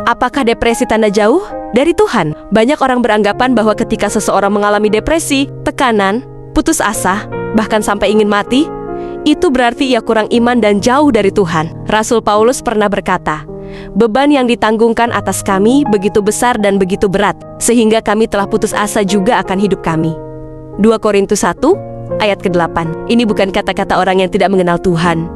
Apakah depresi tanda jauh dari Tuhan? Banyak orang beranggapan bahwa ketika seseorang mengalami depresi, tekanan, putus asa, bahkan sampai ingin mati, itu berarti ia kurang iman dan jauh dari Tuhan. Rasul Paulus pernah berkata, "Beban yang ditanggungkan atas kami begitu besar dan begitu berat, sehingga kami telah putus asa juga akan hidup kami." 2 Korintus 1 ayat ke-8. Ini bukan kata-kata orang yang tidak mengenal Tuhan.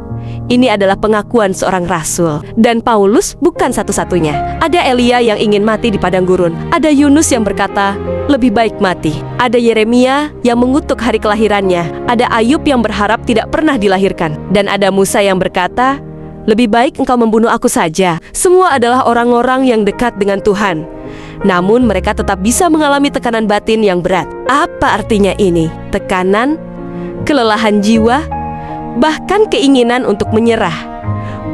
Ini adalah pengakuan seorang rasul. Dan Paulus bukan satu-satunya. Ada Elia yang ingin mati di padang gurun. Ada Yunus yang berkata, lebih baik mati. Ada Yeremia yang mengutuk hari kelahirannya. Ada Ayub yang berharap tidak pernah dilahirkan. Dan ada Musa yang berkata, lebih baik engkau membunuh aku saja. Semua adalah orang-orang yang dekat dengan Tuhan. Namun mereka tetap bisa mengalami tekanan batin yang berat. Apa artinya ini? Tekanan, kelelahan jiwa, bahkan keinginan untuk menyerah.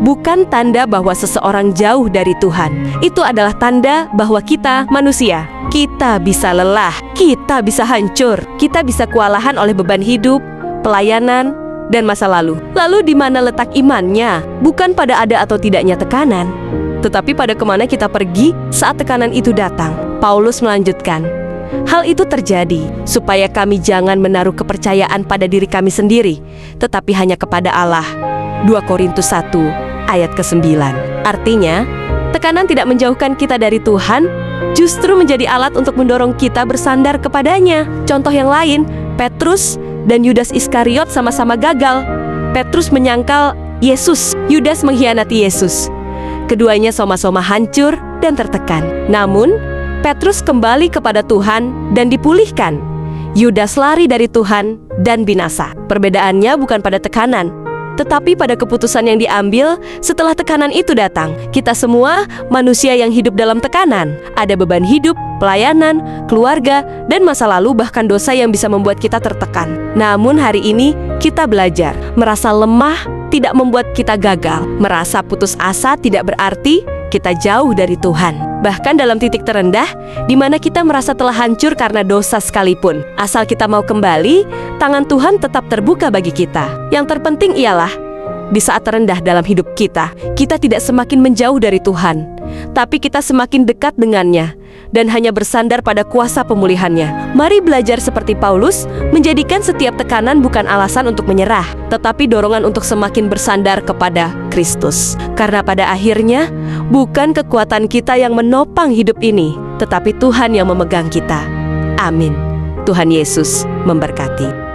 Bukan tanda bahwa seseorang jauh dari Tuhan. Itu adalah tanda bahwa kita manusia. Kita bisa lelah, kita bisa hancur, kita bisa kewalahan oleh beban hidup, pelayanan, dan masa lalu. Lalu di mana letak imannya? Bukan pada ada atau tidaknya tekanan, tetapi pada kemana kita pergi saat tekanan itu datang. Paulus melanjutkan, hal itu terjadi supaya kami jangan menaruh kepercayaan pada diri kami sendiri, tetapi hanya kepada Allah. 2 Korintus 1 ayat ke-9. Artinya, tekanan tidak menjauhkan kita dari Tuhan, justru menjadi alat untuk mendorong kita bersandar kepadanya. Contoh yang lain, Petrus dan Yudas Iskariot sama-sama gagal. Petrus menyangkal Yesus, Yudas mengkhianati Yesus. Keduanya sama-sama hancur dan tertekan. Namun, Petrus kembali kepada Tuhan dan dipulihkan. Yudas lari dari Tuhan dan binasa. Perbedaannya bukan pada tekanan, tetapi pada keputusan yang diambil setelah tekanan itu datang. Kita semua manusia yang hidup dalam tekanan. Ada beban hidup, pelayanan, keluarga, dan masa lalu, bahkan dosa yang bisa membuat kita tertekan. Namun hari ini kita belajar. Merasa lemah tidak membuat kita gagal. Merasa putus asa tidak berarti kita jauh dari Tuhan. Bahkan dalam titik terendah, di mana kita merasa telah hancur karena dosa sekalipun, asal kita mau kembali, tangan Tuhan tetap terbuka bagi kita. Yang terpenting ialah, di saat terendah dalam hidup kita, kita tidak semakin menjauh dari Tuhan, tapi kita semakin dekat dengannya, dan hanya bersandar pada kuasa pemulihannya. Mari belajar seperti Paulus, menjadikan setiap tekanan bukan alasan untuk menyerah, tetapi dorongan untuk semakin bersandar kepada Kristus. Karena pada akhirnya, bukan kekuatan kita yang menopang hidup ini, tetapi Tuhan yang memegang kita. Amin. Tuhan Yesus memberkati.